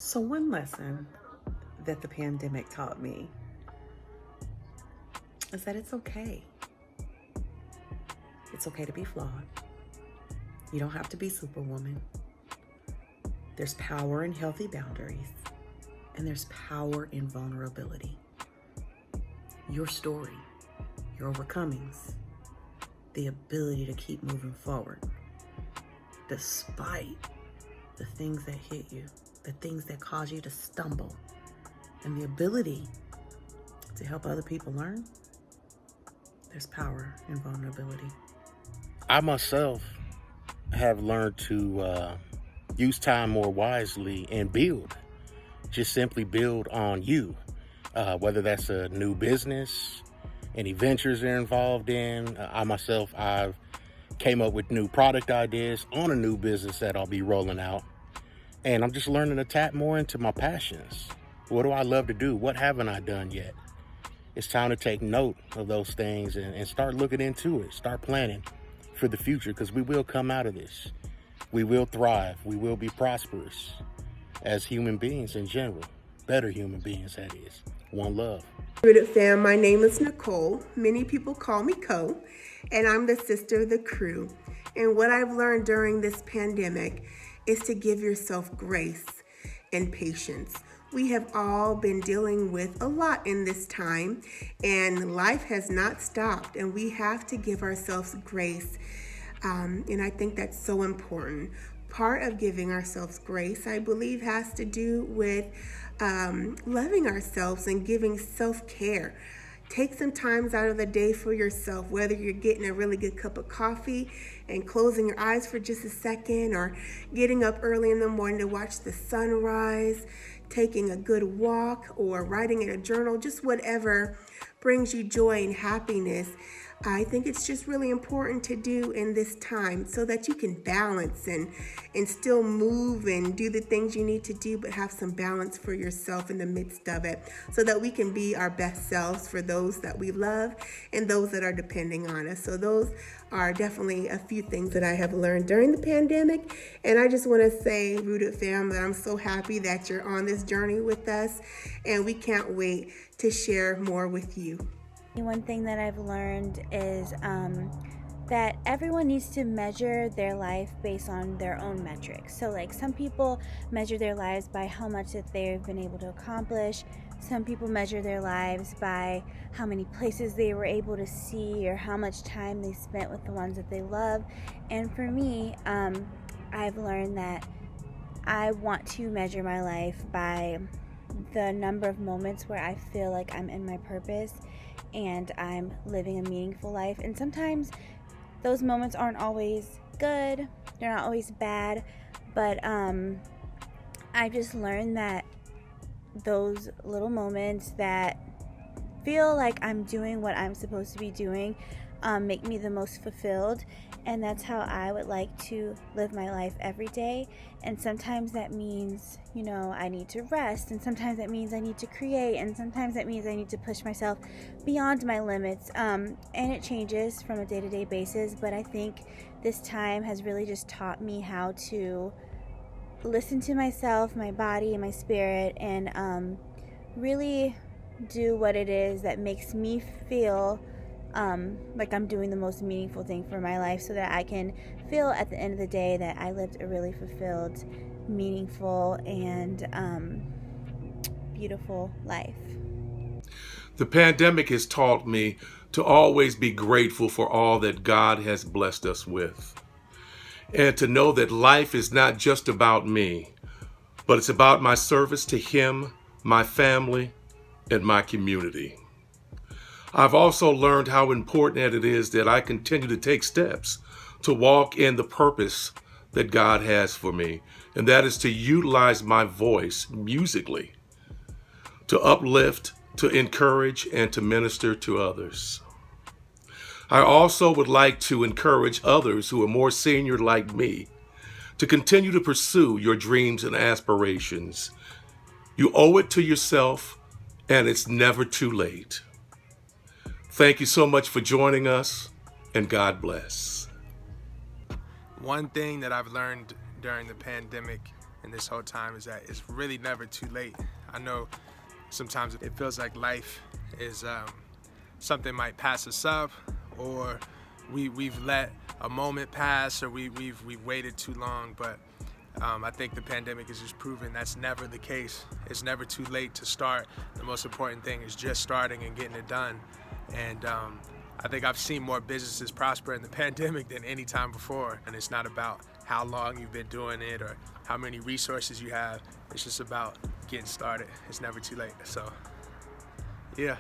So, one lesson that the pandemic taught me is that it's okay. It's okay to be flawed. You don't have to be Superwoman. There's power in healthy boundaries, and there's power in vulnerability. Your story, your overcomings, the ability to keep moving forward despite the things that hit you, the things that cause you to stumble, and the ability to help other people learn. There's power in vulnerability. I myself have learned to use time more wisely and build. Just simply build on you. Whether that's a new business, any ventures they're involved in. I've came up with new product ideas on a new business that I'll be rolling out. And I'm just learning to tap more into my passions. What do I love to do? What haven't I done yet? It's time to take note of those things and start looking into it. Start planning for the future, because we will come out of this. We will thrive. We will be prosperous as human beings in general. Better human beings, that is. One love. Ruted fam, my name is Nicole. Many people call me Co, and I'm the sister of the crew. And what I've learned during this pandemic is to give yourself grace and patience. We have all been dealing with a lot in this time, and life has not stopped, and we have to give ourselves grace. And I think that's so important. Part of giving ourselves grace, I believe, has to do with loving ourselves and giving self-care. Take some times out of the day for yourself, whether you're getting a really good cup of coffee and closing your eyes for just a second, or getting up early in the morning to watch the sunrise, taking a good walk, or writing in a journal, just whatever brings you joy and happiness. I think it's just really important to do in this time so that you can balance and still move and do the things you need to do, but have some balance for yourself in the midst of it, so that we can be our best selves for those that we love and those that are depending on us. So those are definitely a few things that I have learned during the pandemic. And I just want to say, Ruted fam, that I'm so happy that you're on this journey with us, and we can't wait to share more with you. One thing that I've learned is that everyone needs to measure their life based on their own metrics. So like some people measure their lives by how much that they've been able to accomplish. Some people measure their lives by how many places they were able to see, or how much time they spent with the ones that they love. And for me, I've learned that I want to measure my life by the number of moments where I feel like I'm in my purpose and I'm living a meaningful life. And sometimes those moments aren't always good, they're not always bad, but I just learned that those little moments that feel like I'm doing what I'm supposed to be doing make me the most fulfilled. And that's how I would like to live my life every day. And sometimes that means, I need to rest. And sometimes that means I need to create. And sometimes that means I need to push myself beyond my limits. And it changes from a day-to-day basis. But I think this time has really just taught me how to listen to myself, my body, and my spirit, and really do what it is that makes me feel like I'm doing the most meaningful thing for my life, so that I can feel at the end of the day that I lived a really fulfilled, meaningful, and beautiful life. The pandemic has taught me to always be grateful for all that God has blessed us with, and to know that life is not just about me, but it's about my service to Him, my family, and my community. I've also learned how important it is that I continue to take steps to walk in the purpose that God has for me, and that is to utilize my voice musically to uplift, to encourage, and to minister to others. I also would like to encourage others who are more senior like me to continue to pursue your dreams and aspirations. You owe it to yourself, and it's never too late. Thank you so much for joining us, and God bless. One thing that I've learned during the pandemic in this whole time is that it's really never too late. I know sometimes it feels like life is something might pass us up, or we've let a moment pass, or we've waited too long, but I think the pandemic has just proven that's never the case. It's never too late to start. The most important thing is just starting and getting it done. And I think I've seen more businesses prosper in the pandemic than any time before. And it's not about how long you've been doing it or how many resources you have. It's just about getting started. It's never too late. So, yeah.